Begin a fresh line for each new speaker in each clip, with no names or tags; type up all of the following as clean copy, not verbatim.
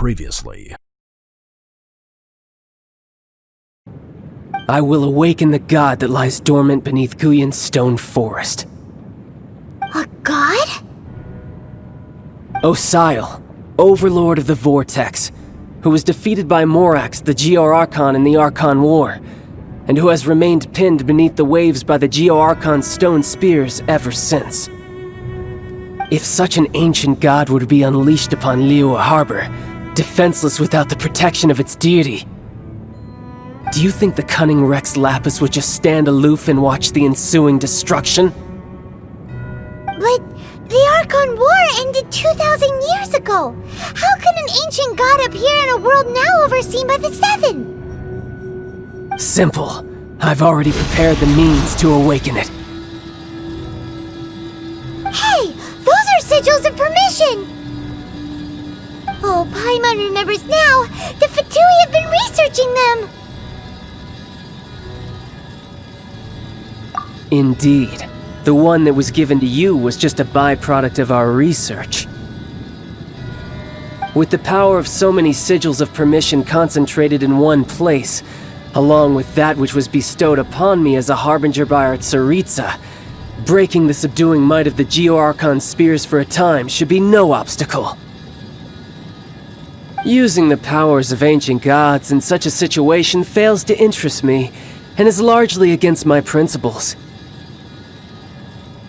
previously.
I will awaken the god that lies dormant beneath Guyon's stone forest.
A god?
Osile, overlord of the Vortex, who was defeated by Morax, the Geo-Archon in the Archon War, and who has remained pinned beneath the waves by the Geo-Archon's stone spears ever since. If such an ancient god were to be unleashed upon Liyue Harbor, defenseless without the protection of its deity, do you think the cunning Rex Lapis would just stand aloof and watch the ensuing destruction?
But the Archon War ended 2,000 years ago. How can an ancient god appear in a world now overseen by the Seven?
Simple. I've already prepared the means to awaken it.
Hey! Those are sigils of permission! Oh, Paimon remembers now! The Fatui have been researching them!
Indeed. The one that was given to you was just a byproduct of our research. With the power of so many sigils of permission concentrated in one place, along with that which was bestowed upon me as a harbinger by our Tsaritsa, breaking the subduing might of the Geo-Archon spears for a time should be no obstacle. Using the powers of ancient gods in such a situation fails to interest me, and is largely against my principles.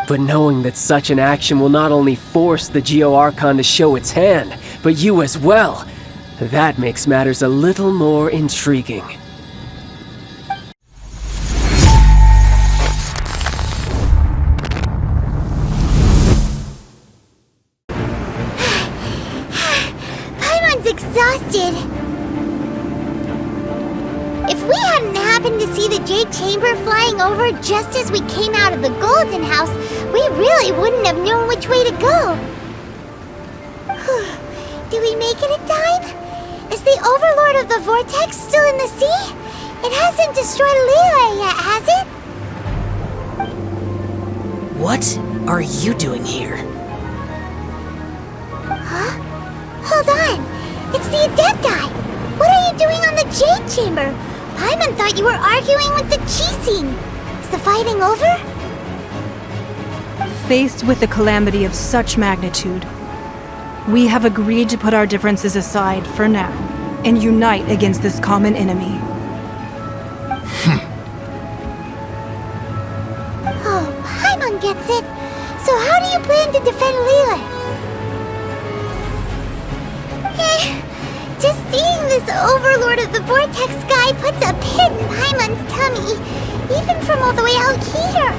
But knowing that such an action will not only force the Geo-Archon to show its hand, but you as well, that makes matters a little more intriguing.
Paimon's exhausted. If we hadn't happened to see the Jade Chamber flying over just as we came out of the Golden House, we really wouldn't have known which way to go. Do we make it in time? Is the Overlord of the Vortex still in the sea? It hasn't destroyed Liyue yet, has it?
What are you doing here?
Huh? Hold on! It's the Adepti! What are you doing on the Jade Chamber? Paimon thought you were arguing with the Chising. Is the fighting over?
Faced with a calamity of such magnitude, we have agreed to put our differences aside for now and unite against this common enemy.
Oh, Paimon gets it. So how do you plan to defend Liyue? Just seeing this Overlord of the Vortex guy puts a pit in Paimon's tummy, even from all the way out here.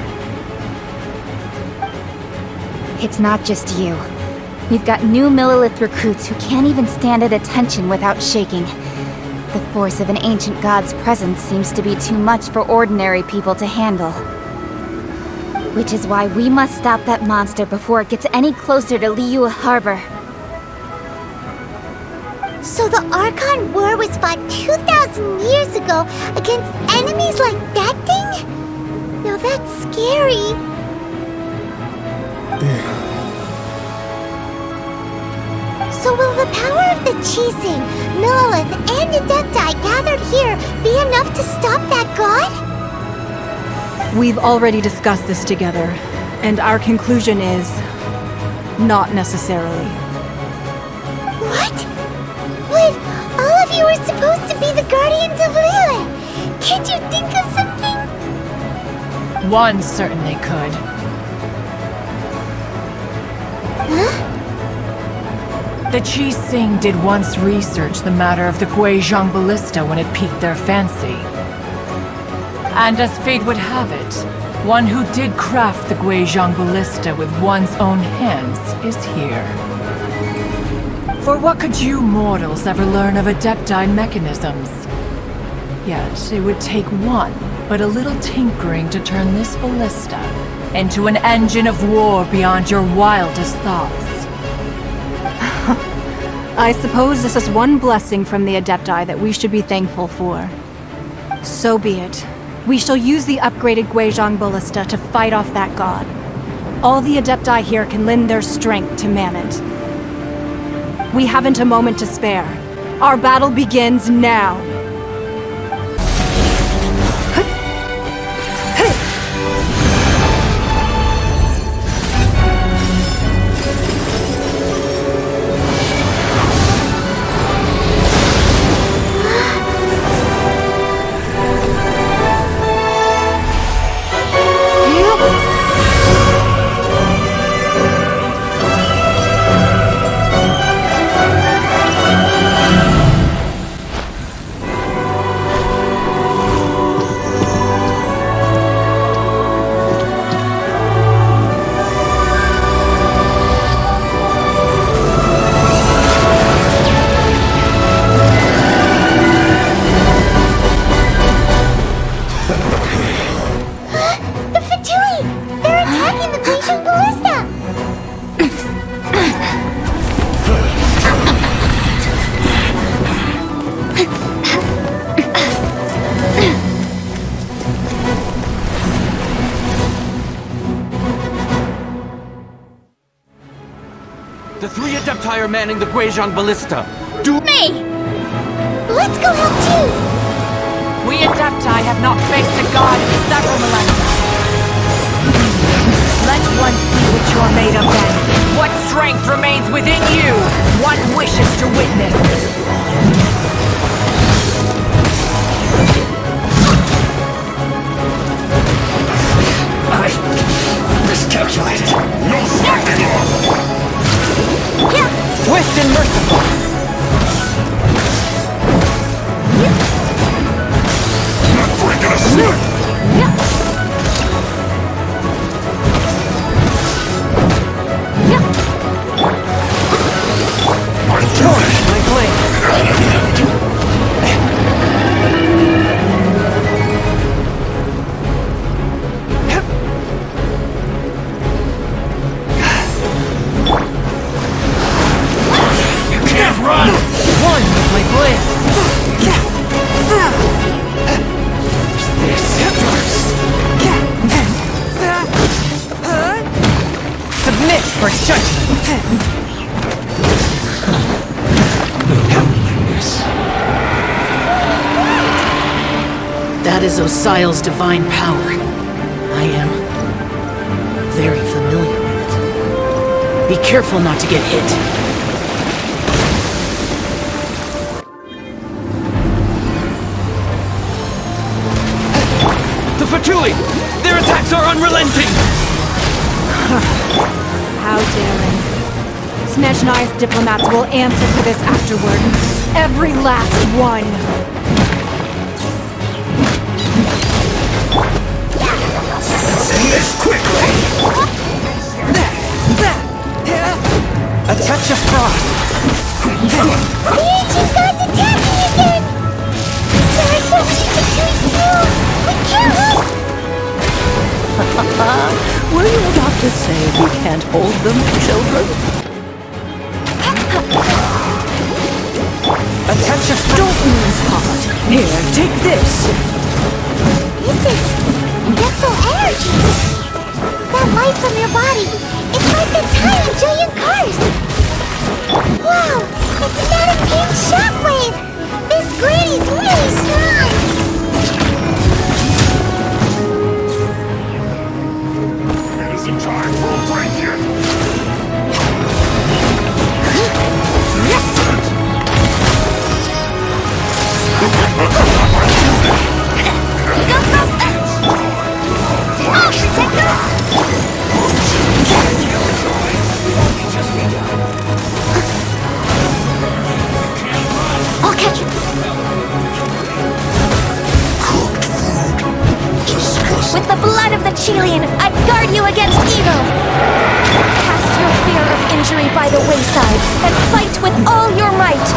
It's not just you. We've got new Millilith recruits who can't even stand at attention without shaking. The force of an ancient god's presence seems to be too much for ordinary people to handle. Which is why we must stop that monster before it gets any closer to Liyue Harbor.
So the Archon War was fought 2,000 years ago against enemies like that thing? Now that's scary. So will the power of the Chising, Millilith, and Adepti gathered here be enough to stop that god?
We've already discussed this together, and our conclusion is not necessarily.
What? But all of you were supposed to be the guardians of Liyue. Can't you think of something?
One certainly could.
Huh?
The Chising did once research the matter of the Guizhong Ballista when it piqued their fancy. And as fate would have it, one who did craft the Guizhong Ballista with one's own hands is here. For what could you mortals ever learn of Adepti mechanisms? Yet it would take one, but a little tinkering to turn this ballista into an engine of war beyond your wildest thoughts.
I suppose this is one blessing from the Adepti that we should be thankful for. So be it. We shall use the upgraded Guizhong Ballista to fight off that god. All the Adepti here can lend their strength to man it. We haven't a moment to spare, Our battle begins now.
The 3 Adepti are manning the Guizhong Ballista.
Me! Let's go help too!
We Adepti have not faced a god in several millennia. Let one see what you're made of then. What strength remains within you? One wishes to witness.
I miscalculated. No slacking off!
Swift and merciful.
Not breaking a sweat! I'm trying!
My blade.
Can't run!
One with my blade. Submit for judgment. That is Osial's divine power. I am very familiar with it. Be careful not to get hit.
The Fatui! Their attacks are unrelenting!
How daring. Snezhnai's diplomats will answer for this afterward. Every last one.
Send this quickly!
A touch of frost.
The ancient god's attacking again! There are so many Fatui too! We can't help!
Will your doctor say we can't hold them, children?
A touch of frost.
Don't lose heart. Here, take this.
This is mental energy! That light from your body, it's like the tiny Julian cars! Wow! It's not a pink shockwave! This granny's really strong!
It isn't time for a break yet!
I'll catch you!
Cooked food. Disgusting.
With the blood of the Chilean, I guard you against evil! Cast your fear of injury by the wayside, and fight with all your might!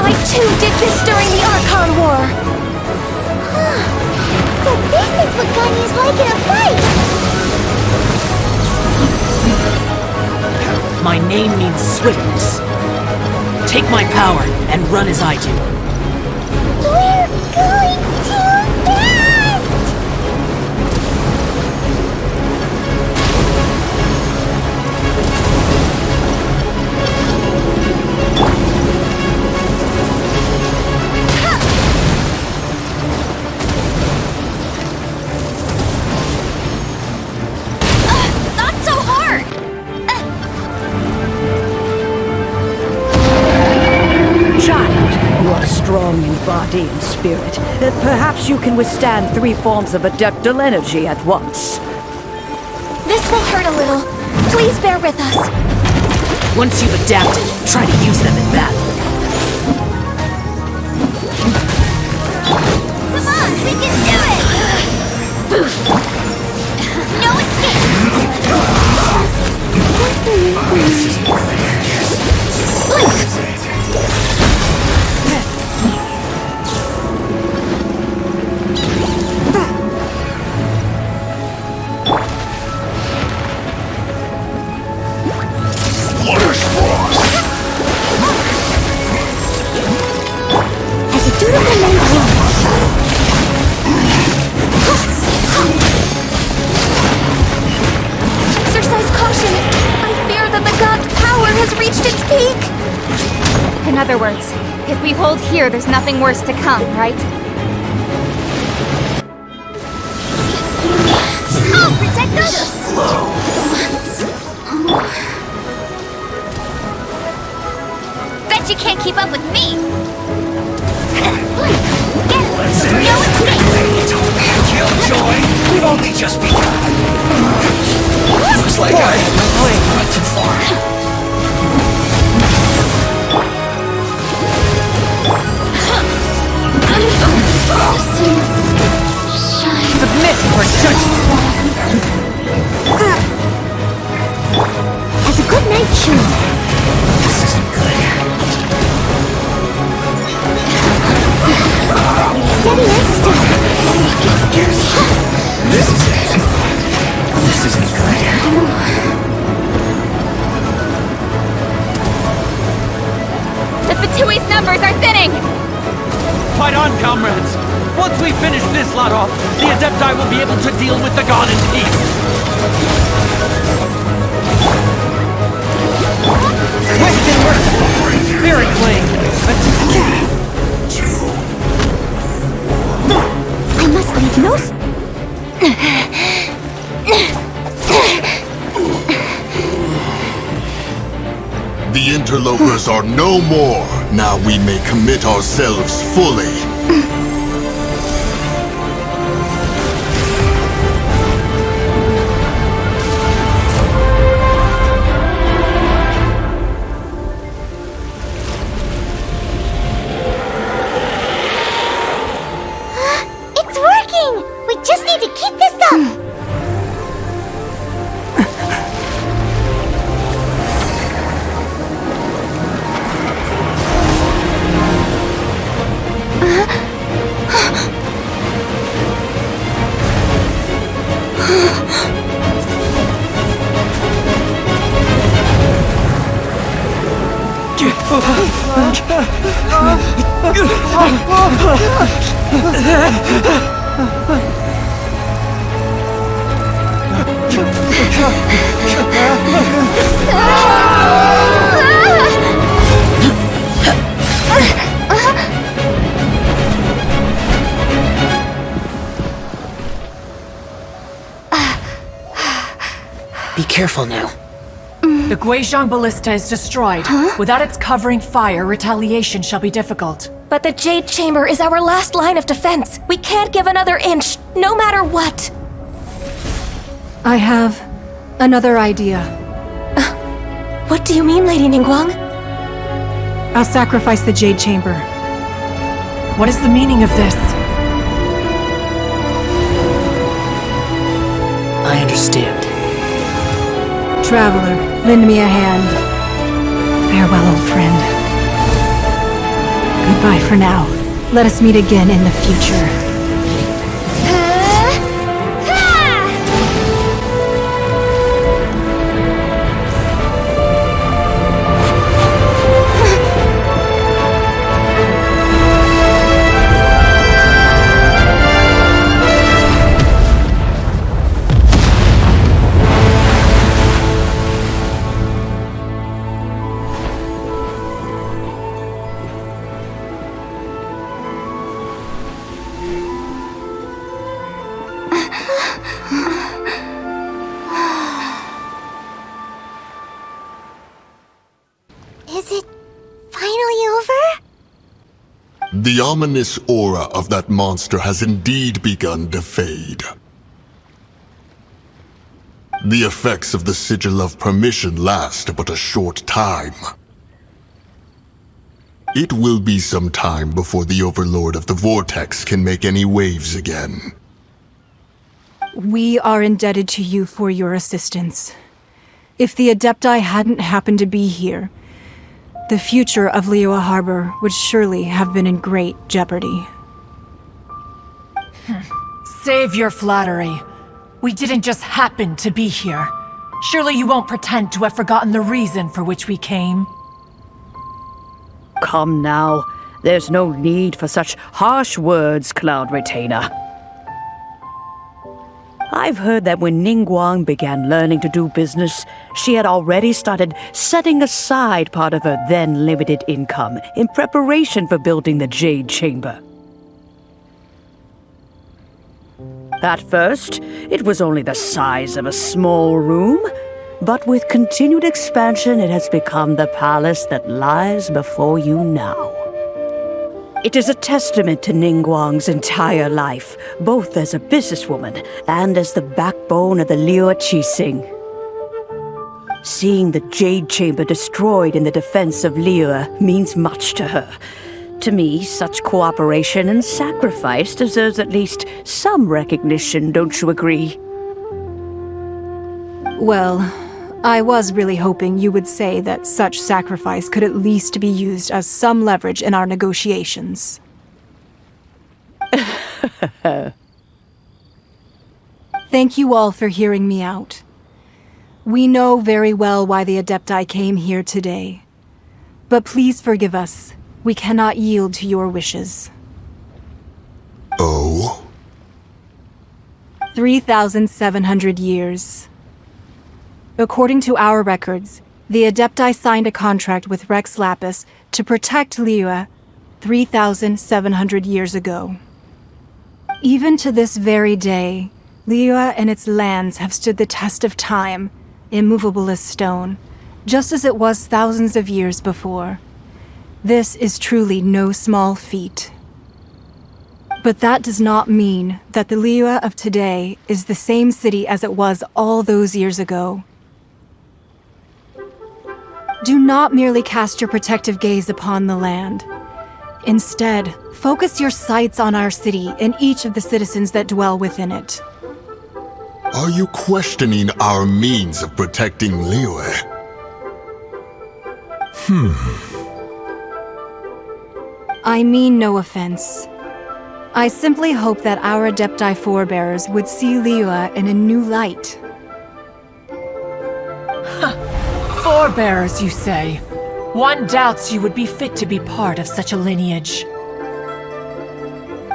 I too did this during the Archon War! So this is what Ganya's like in a fight!
My name means swiftness. Take my power and run as I do.
We're going too fast!
body and spirit. Perhaps you can withstand 3 forms of adeptal energy at once.
This will hurt a little. Please bear with us.
Once you've adapted, try to use them in battle.
Come on, we can do it! No escape! As a dutiful member, exercise caution. I fear that the god's power has reached its peak.
In other words, if we hold here, there's nothing worse to come, right?
I'll protect us. Bet you can't keep up with me. No escape.
Killjoy! We've only just begun. Looks like I went too far.
Submit for judgment.
As a good night shoe.
This isn't good.
Steady and still.
This is it. This isn't good.
The Fatui's numbers are thinning!
Fight on, comrades! Once we finish this lot off, the Adepti will be able to deal with the god in peace! Question merciful! Spirit flame!
I must leave no...
The interlopers are no more. Now we may commit ourselves fully.
It's working! We just need to keep this up!
Be careful now.
The Guizhong Ballista is destroyed. Without its covering fire, retaliation shall be difficult.
But the Jade Chamber is our last line of defense. We can't give another inch, no matter what.
I have another idea.
What do you mean, Lady Ningguang?
I'll sacrifice the Jade Chamber.
What is the meaning of this?
I understand.
Traveler, lend me a hand. Farewell, old friend. Goodbye for now. Let us meet again in the future.
Is it finally over?
The ominous aura of that monster has indeed begun to fade. The effects of the Sigil of Permission last but a short time. It will be some time before the Overlord of the Vortex can make any waves again.
We are indebted to you for your assistance. If the Adepti hadn't happened to be here, the future of Liyue Harbor would surely have been in great jeopardy.
Save your flattery. We didn't just happen to be here. Surely you won't pretend to have forgotten the reason for which we came.
Come now. There's no need for such harsh words, Cloud Retainer. I've heard that when Ningguang began learning to do business, she had already started setting aside part of her then limited income in preparation for building the Jade Chamber. At first, it was only the size of a small room, but with continued expansion, it has become the palace that lies before you now. It is a testament to Ningguang's entire life, both as a businesswoman and as the backbone of the Liyue Qixing. Seeing the Jade Chamber destroyed in the defense of Liyue means much to her. To me, such cooperation and sacrifice deserves at least some recognition, don't you agree?
Well, I was really hoping you would say that such sacrifice could at least be used as some leverage in our negotiations. Thank you all for hearing me out. We know very well why the Adepti came here today. But please forgive us. We cannot yield to your wishes.
Oh?
3,700 years. According to our records, the Adepti signed a contract with Rex Lapis to protect Liyue 3,700 years ago. Even to this very day, Liyue and its lands have stood the test of time, immovable as stone, just as it was thousands of years before. This is truly no small feat. But that does not mean that the Liyue of today is the same city as it was all those years ago. Do not merely cast your protective gaze upon the land. Instead, focus your sights on our city and each of the citizens that dwell within it.
Are you questioning our means of protecting Liyue?
I mean no offense. I simply hope that our Adepti forebears would see Liyue in a new light.
Forebears, you say? One doubts you would be fit to be part of such a lineage.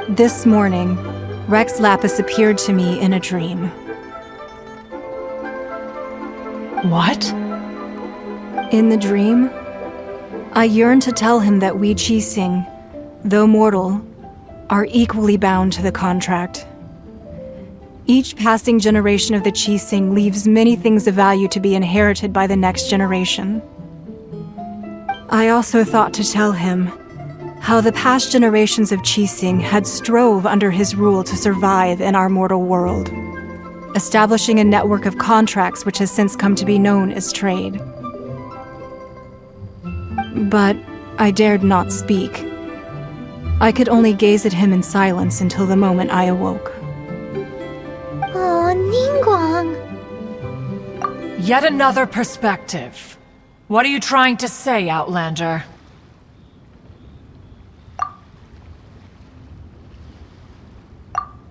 This morning, Rex Lapis appeared to me in a dream.
What?
In the dream, I yearned to tell him that we Qixing, though mortal, are equally bound to the contract. Each passing generation of the Qixing leaves many things of value to be inherited by the next generation. I also thought to tell him how the past generations of Qixing had strove under his rule to survive in our mortal world, establishing a network of contracts which has since come to be known as trade. But I dared not speak. I could only gaze at him in silence until the moment I awoke.
Oh, Ningguang.
Yet another perspective. What are you trying to say, Outlander?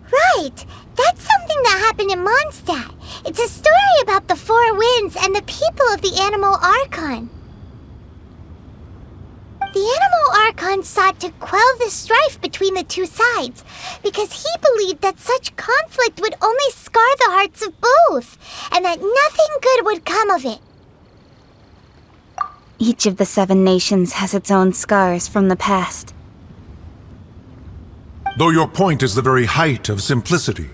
Right! That's something that happened in Mondstadt. It's a story about the Four Winds and the people of the Animal Archon. The Animal Archon sought to quell the strife between the two sides, because he believed that such conflict would only scar the hearts of both, and that nothing good would come of it.
Each of the 7 nations has its own scars from the past.
Though your point is the very height of simplicity.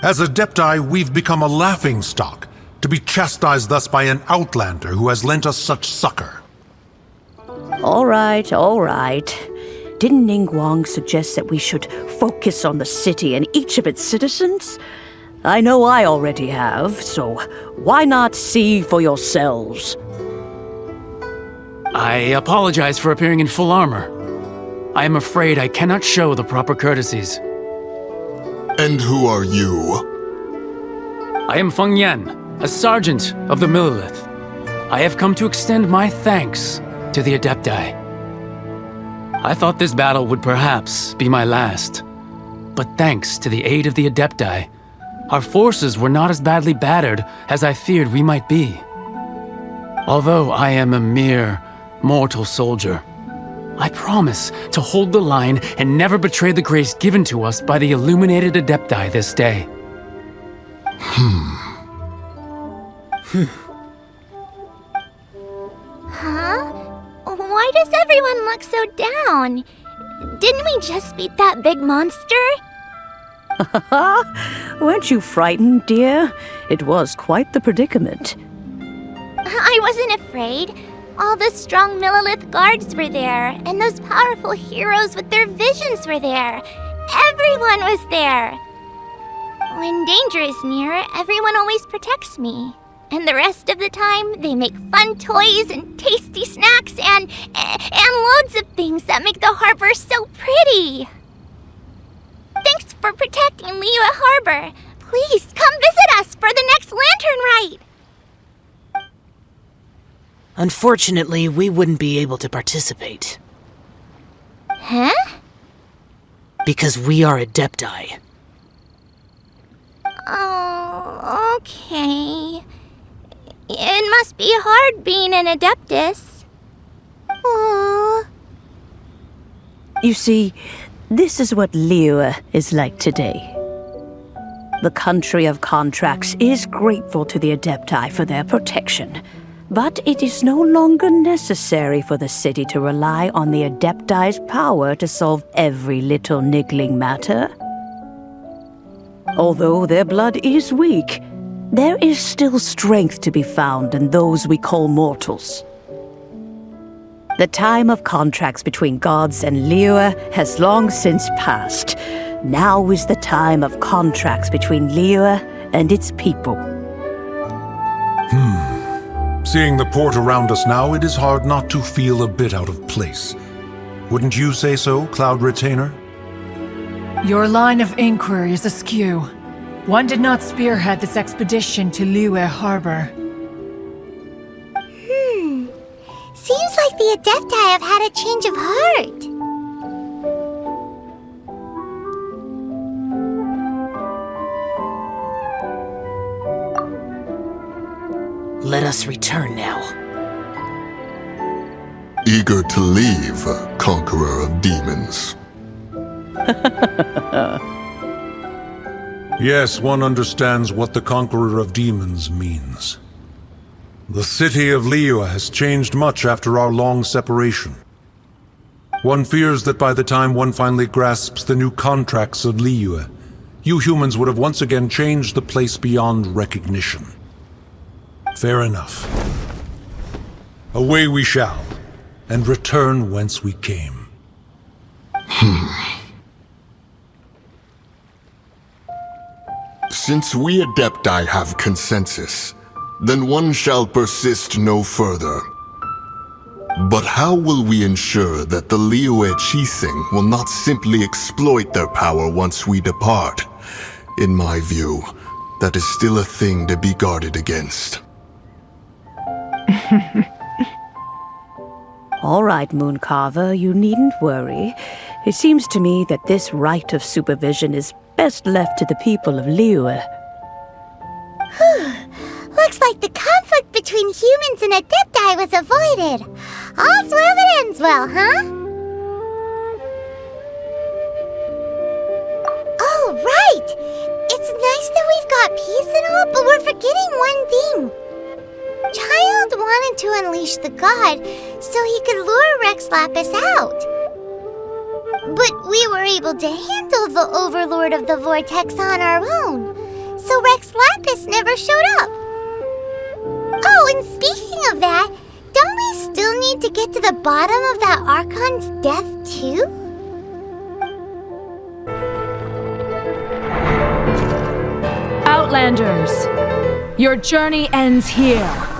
As Adepti, we've become a laughingstock, to be chastised thus by an outlander who has lent us such succor.
All right. Didn't Ningguang suggest that we should focus on the city and each of its citizens? I know I already have, so why not see for yourselves?
I apologize for appearing in full armor. I am afraid I cannot show the proper courtesies.
And who are you?
I am Feng Yan, a sergeant of the Millelith. I have come to extend my thanks to the Adepti. I thought this battle would perhaps be my last. But thanks to the aid of the Adepti, our forces were not as badly battered as I feared we might be. Although I am a mere mortal soldier, I promise to hold the line and never betray the grace given to us by the illuminated Adepti this day.
Huh? Why does everyone look so down? Didn't we just beat that big monster?
Weren't you frightened, dear? It was quite the predicament.
I wasn't afraid. All the strong Millelith guards were there, and those powerful heroes with their visions were there. Everyone was there. When danger is near, everyone always protects me. And the rest of the time, they make fun toys and tasty snacks and loads of things that make the harbor so pretty. Thanks for protecting Liyue Harbor. Please come visit us for the next lantern rite.
Unfortunately, we wouldn't be able to participate.
Huh?
Because we are Adepti.
Oh, okay. It must be hard being an Adeptus. Aww.
You see, this is what Liyue is like today. The country of contracts is grateful to the Adepti for their protection, but it is no longer necessary for the city to rely on the Adepti's power to solve every little niggling matter. Although their blood is weak, there is still strength to be found in those we call mortals. The time of contracts between gods and Liyue has long since passed. Now is the time of contracts between Liyue and its people.
Seeing the port around us now, it is hard not to feel a bit out of place. Wouldn't you say so, Cloud Retainer?
Your line of inquiry is askew. One did not spearhead this expedition to Liyue Harbor.
Seems like the Adepti have had a change of heart.
Let us return now.
Eager to leave, conqueror of demons.
Yes, one understands what the Conqueror of Demons means. The city of Liyue has changed much after our long separation. One fears that by the time one finally grasps the new contracts of Liyue, you humans would have once again changed the place beyond recognition. Fair enough. Away we shall, and return whence we came.
Since we Adepti have consensus, then one shall persist no further. But how will we ensure that the Liyue Qixing will not simply exploit their power once we depart? In my view, that is still a thing to be guarded against.
All right, Mooncarver, you needn't worry. It seems to me that this right of supervision is best left to the people of Liyue.
Looks like the conflict between humans and Adepti was avoided. All's well that ends well, huh? Oh, right! It's nice that we've got peace and all, but we're forgetting one thing. Childe wanted to unleash the god so he could lure Rex Lapis out. But we were able to handle the Overlord of the Vortex on our own, so Rex Lapis never showed up. Oh, and speaking of that, don't we still need to get to the bottom of that Archon's death too?
Outlanders, your journey ends here.